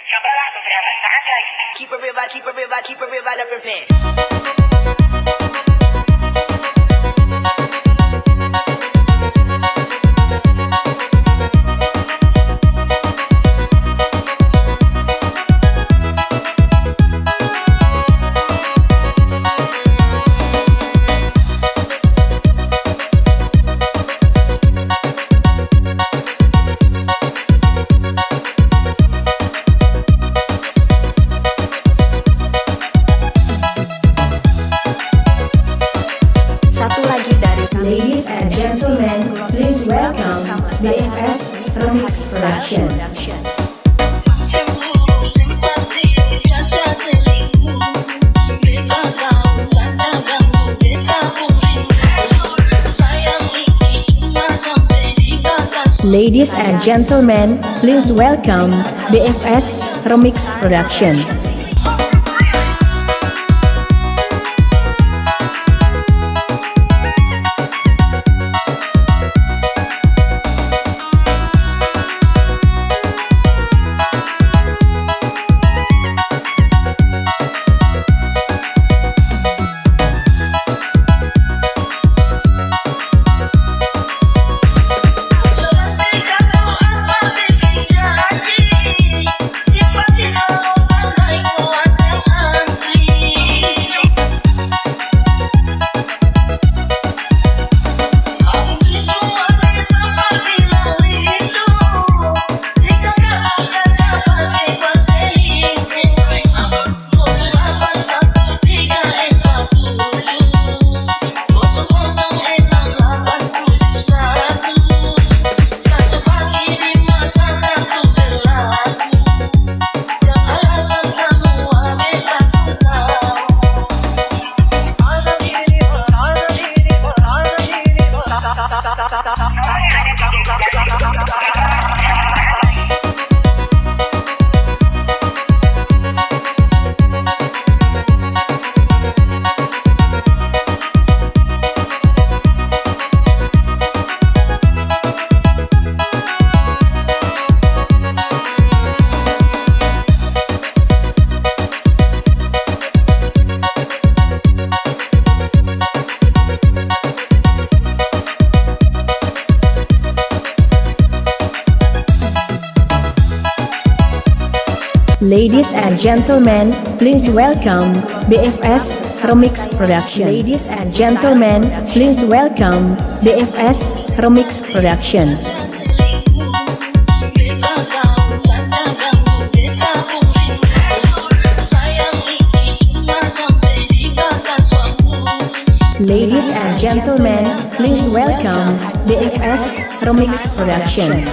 Cobalah beberapa saat lagi. Keep it real, vibe, keep it real, vibe, keep it real, vibe up in bed. Ladies and gentlemen, please welcome BFS Remix Production. Ladies and gentlemen, please welcome BFS Remix Production. Ladies and gentlemen, please welcome BFS Remix Production. Ladies and gentlemen, please welcome BFS Remix Production. Ladies and gentlemen, please welcome BFS Remix Production.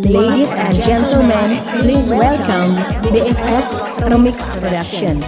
Ladies and gentlemen, please welcome BFS Remix Production.